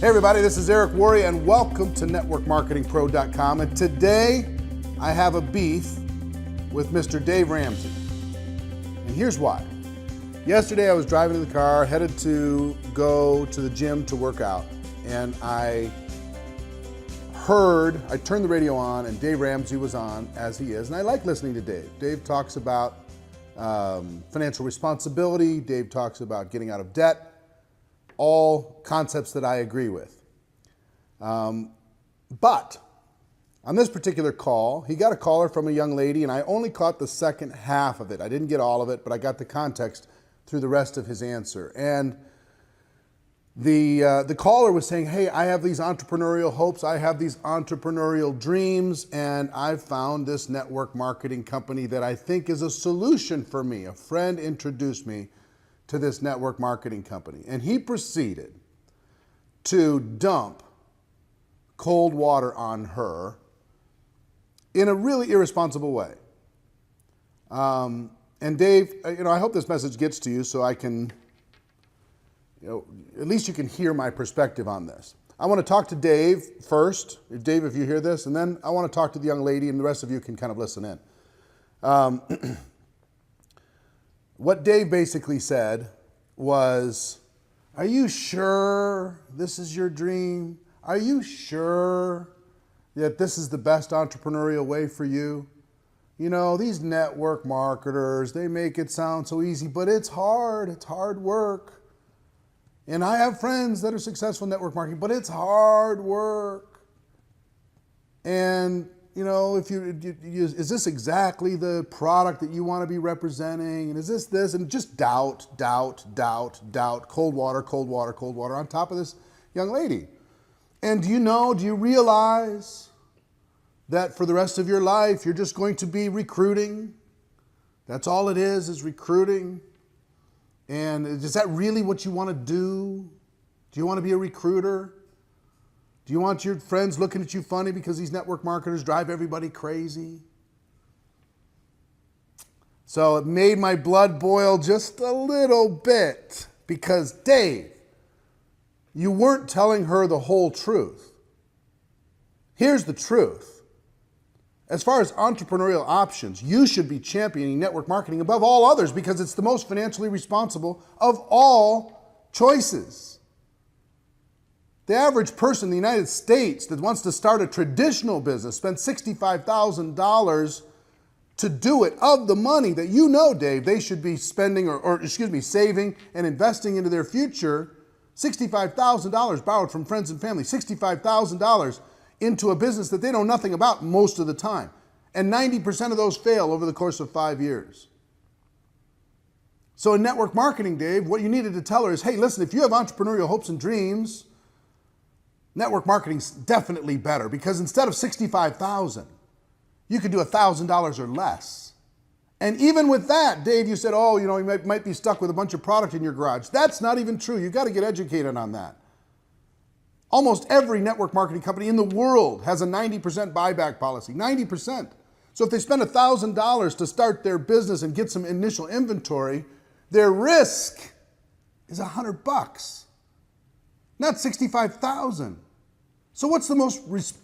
Hey everybody, this is Eric Worre and welcome to networkmarketingpro.com. And today I have a beef with Mr. Dave Ramsey. And here's why. Yesterday I was driving in the car, headed to go to the gym to work out. And I turned the radio on and Dave Ramsey was on, as he is. And I like listening to Dave. Dave talks about financial responsibility. Dave talks about getting out of debt. All concepts that I agree with. But on this particular call, he got a caller from a young lady and I only caught the second half of it. I didn't get all of it, but I got the context through the rest of his answer. And the caller was saying, hey, I have these entrepreneurial hopes, I have these entrepreneurial dreams, and I've found this network marketing company that I think is a solution for me. A friend introduced me to this network marketing company. And he proceeded to dump cold water on her in a really irresponsible way. And Dave, I hope this message gets to you so I can, at least you can hear my perspective on this. I want to talk to Dave first, Dave, if you hear this, and then I want to talk to the young lady and the rest of you can kind of listen in. What Dave basically said was, are you sure this is your dream? Are you sure that this is the best entrepreneurial way for you? These network marketers, they make it sound so easy, but it's hard work. And I have friends that are successful in network marketing, but it's hard work. And is this exactly the product that you want to be representing? And is this? And just doubt, cold water on top of this young lady. And do you realize that for the rest of your life, you're just going to be recruiting? That's all it is recruiting. And is that really what you want to do? Do you want to be a recruiter? Do you want your friends looking at you funny because these network marketers drive everybody crazy? So it made my blood boil just a little bit because, Dave, you weren't telling her the whole truth. Here's the truth. As far as entrepreneurial options, you should be championing network marketing above all others because it's the most financially responsible of all choices. The average person in the United States that wants to start a traditional business spends $65,000 to do it of the money that Dave, they should be spending saving and investing into their future. $65,000 borrowed from friends and family, $65,000 into a business that they know nothing about most of the time. And 90% of those fail over the course of 5 years. So in network marketing, Dave, what you needed to tell her is, hey, listen, if you have entrepreneurial hopes and dreams, network marketing's definitely better because instead of $65,000, you could do $1,000 or less. And even with that, Dave, you said, you might be stuck with a bunch of product in your garage. That's not even true. You've got to get educated on that. Almost every network marketing company in the world has a 90% buyback policy, 90%. So if they spend $1,000 to start their business and get some initial inventory, their risk is $100, not $65,000. So what's the most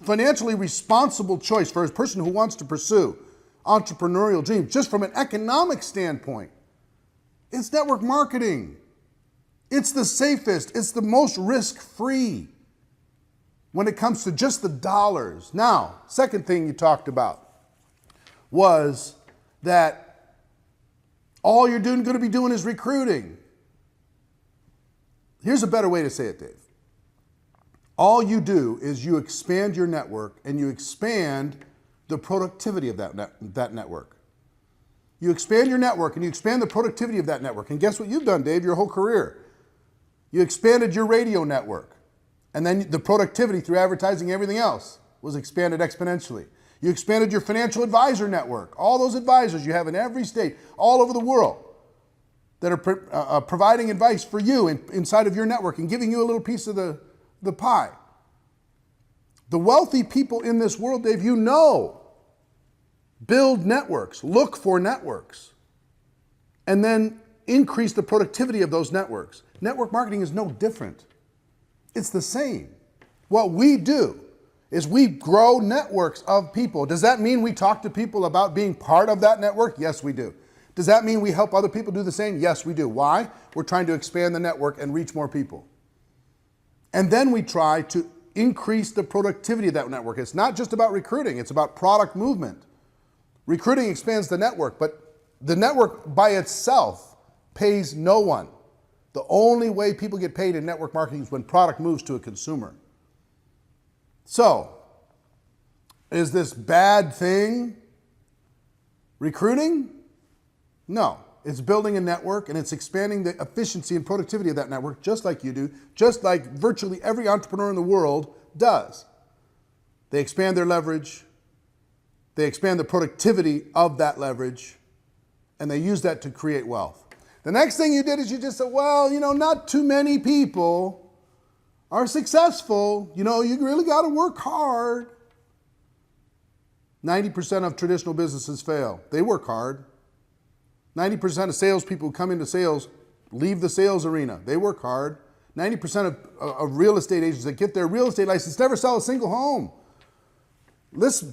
financially responsible choice for a person who wants to pursue entrepreneurial dreams, just from an economic standpoint? It's network marketing. It's the safest. It's the most risk-free when it comes to just the dollars. Now, second thing you talked about was that all you're going to be doing is recruiting. Here's a better way to say it, Dave. All you do is you expand your network and you expand the productivity of that network. You expand your network and you expand the productivity of that network. And guess what you've done, Dave, your whole career? You expanded your radio network. And then the productivity through advertising and everything else was expanded exponentially. You expanded your financial advisor network. All those advisors you have in every state, all over the world, that are providing advice for you inside of your network and giving you a little piece of the pie. The wealthy people in this world, Dave, build networks, look for networks, and then increase the productivity of those networks. Network marketing is no different. It's the same. What we do is we grow networks of people. Does that mean we talk to people about being part of that network? Yes, we do. Does that mean we help other people do the same? Yes, we do. Why? We're trying to expand the network and reach more people. And then we try to increase the productivity of that network. It's not just about recruiting, it's about product movement. Recruiting expands the network, but the network by itself pays no one. The only way people get paid in network marketing is when product moves to a consumer. So, is this bad thing recruiting? No. It's building a network and it's expanding the efficiency and productivity of that network just like you do, just like virtually every entrepreneur in the world does. They expand their leverage, they expand the productivity of that leverage, and they use that to create wealth. The next thing you did is you just said, well, not too many people are successful. You really got to work hard. 90% of traditional businesses fail. They work hard. 90% of salespeople who come into sales leave the sales arena. They work hard. 90% of real estate agents that get their real estate license never sell a single home.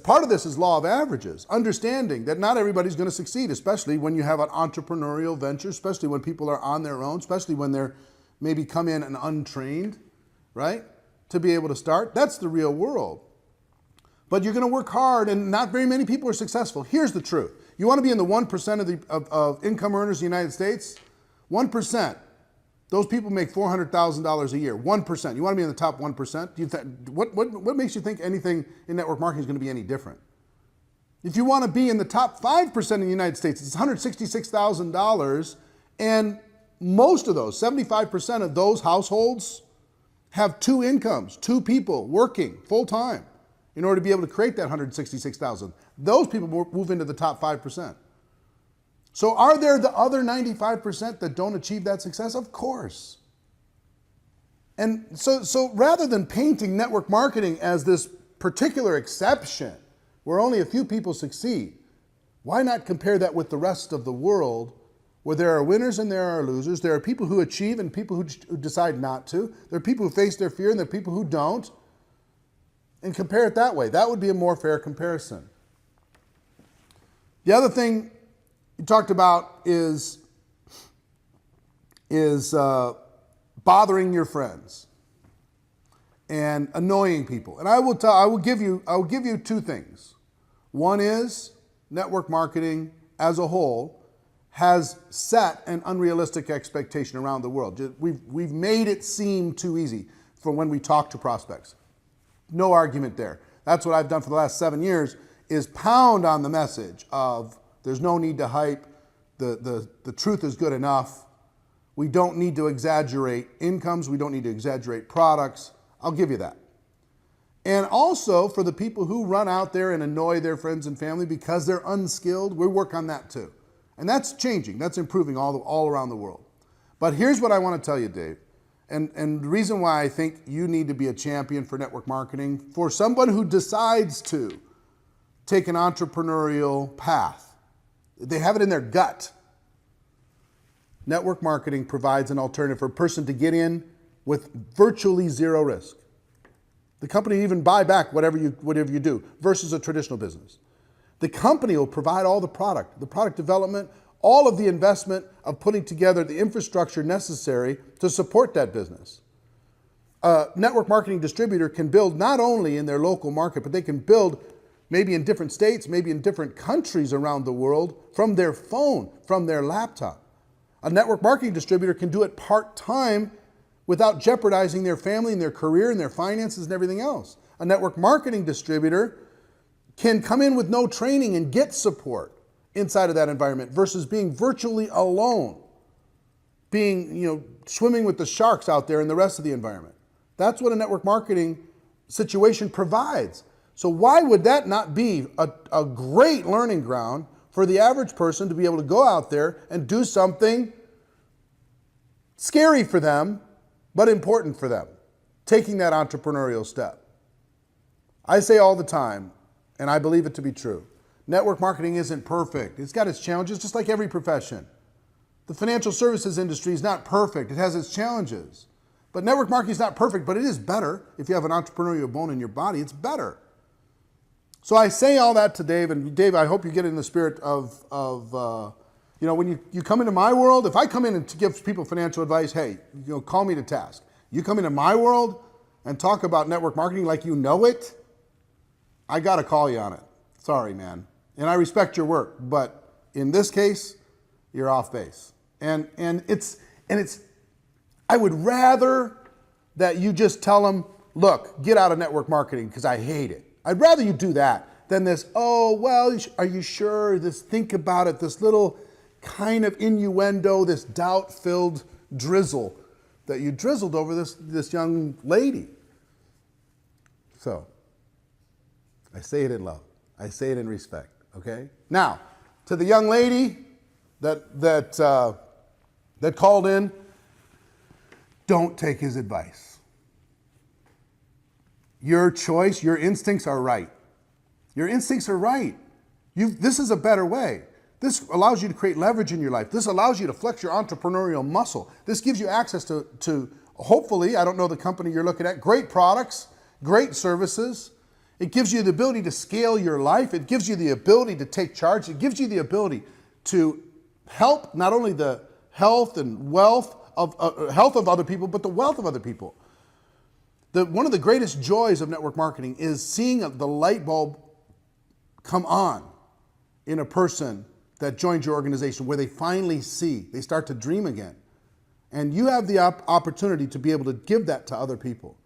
Part of this is law of averages, understanding that not everybody's going to succeed, especially when you have an entrepreneurial venture, especially when people are on their own, especially when they're maybe come in and untrained, right, to be able to start. That's the real world. But you're going to work hard, and not very many people are successful. Here's the truth. You want to be in the 1% of income earners in the United States? 1%. Those people make $400,000 a year. 1%. You want to be in the top 1%? What makes you think anything in network marketing is going to be any different? If you want to be in the top 5% in the United States, it's $166,000, and most of those, 75% of those households, have two incomes, two people working full-time in order to be able to create that $166,000. Those people move into the top 5%. So are there the other 95% that don't achieve that success? Of course. And so rather than painting network marketing as this particular exception where only a few people succeed, why not compare that with the rest of the world where there are winners and there are losers? There are people who achieve and people who decide not to. There are people who face their fear and there are people who don't. And compare it that way. That would be a more fair comparison. The other thing you talked about is bothering your friends and annoying people. And I will give you two things. One is network marketing as a whole has set an unrealistic expectation around the world. We've made it seem too easy for when we talk to prospects. No argument there. That's what I've done for the last 7 years, is pound on the message of there's no need to hype, the truth is good enough. We don't need to exaggerate incomes, we don't need to exaggerate products. I'll give you that. And also for the people who run out there and annoy their friends and family because they're unskilled, we work on that too. And that's changing, that's improving all around the world. But here's what I want to tell you, Dave. And the reason why I think you need to be a champion for network marketing, for someone who decides to take an entrepreneurial path, they have it in their gut. Network marketing provides an alternative for a person to get in with virtually zero risk. The company will even buy back whatever you do versus a traditional business. The company will provide all the product development, all of the investment of putting together the infrastructure necessary to support that business. A network marketing distributor can build not only in their local market, but they can build maybe in different states, maybe in different countries around the world from their phone, from their laptop. A network marketing distributor can do it part-time without jeopardizing their family and their career and their finances and everything else. A network marketing distributor can come in with no training and get support inside of that environment versus being virtually alone, being, swimming with the sharks out there in the rest of the environment. That's what a network marketing situation provides. So why would that not be a great learning ground for the average person to be able to go out there and do something scary for them, but important for them, taking that entrepreneurial step? I say all the time, and I believe it to be true, network marketing isn't perfect. It's got its challenges, just like every profession. The financial services industry is not perfect. It has its challenges. But network marketing is not perfect, but it is better. If you have an entrepreneurial bone in your body, it's better. So I say all that to Dave, and Dave, I hope you get in the spirit of when you come into my world, if I come in and to give people financial advice, hey, call me to task. You come into my world and talk about network marketing like you know it, I got to call you on it. Sorry, man. And I respect your work, but in this case, you're off base. And it's I would rather that you just tell them, look, get out of network marketing because I hate it. I'd rather you do that than this, oh, well, are you sure? This think about it, this little kind of innuendo, this doubt-filled drizzle that you drizzled over this young lady. So, I say it in love. I say it in respect, okay? Now, to the young lady that called in, don't take his advice. Your choice, your instincts are right. Your instincts are right. This is a better way. This allows you to create leverage in your life. This allows you to flex your entrepreneurial muscle. This gives you access to hopefully, I don't know the company you're looking at, great products, great services. It gives you the ability to scale your life. It gives you the ability to take charge. It gives you the ability to help not only the health and wealth of health of other people, but the wealth of other people. One of the greatest joys of network marketing is seeing the light bulb come on in a person that joins your organization, where they finally see, they start to dream again. And you have the opportunity to be able to give that to other people.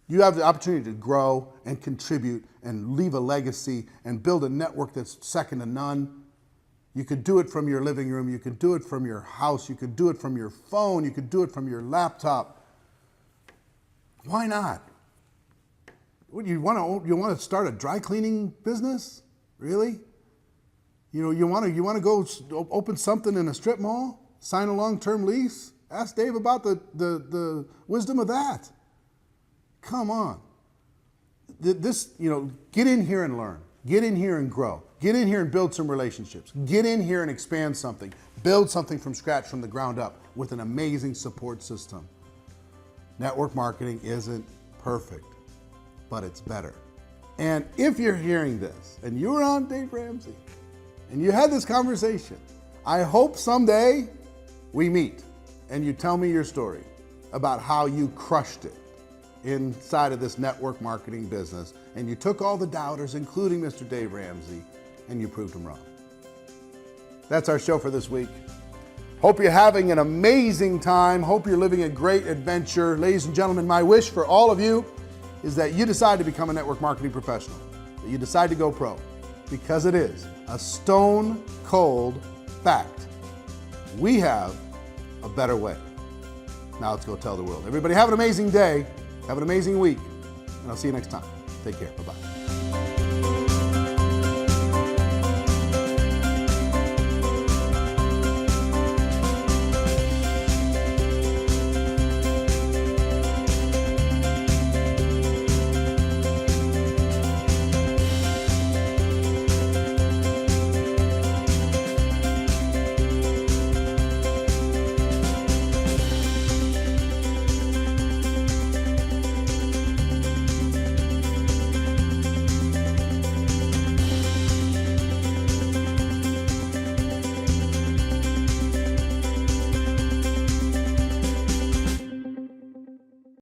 You have the opportunity to grow and contribute and leave a legacy and build a network that's second to none. You could do it from your living room. You could do it from your house. You could do it from your phone. You could do it from your laptop. Why not? What, you want to start a dry cleaning business? Really? You want to go open something in a strip mall? Sign a long-term lease? Ask Dave about the wisdom of that. Come on. Get in here and learn. Get in here and grow. Get in here and build some relationships. Get in here and expand something. Build something from scratch, from the ground up, with an amazing support system. Network marketing isn't perfect, but it's better. And if you're hearing this and you were on Dave Ramsey and you had this conversation, I hope someday we meet and you tell me your story about how you crushed it inside of this network marketing business, and you took all the doubters, including Mr. Dave Ramsey, and you proved them wrong. That's our show for this week. Hope you're having an amazing time. Hope you're living a great adventure. Ladies and gentlemen, my wish for all of you is that you decide to become a network marketing professional, that you decide to go pro, because it is a stone cold fact. We have a better way. Now let's go tell the world. Everybody have an amazing day. Have an amazing week, and I'll see you next time. Take care. Bye-bye.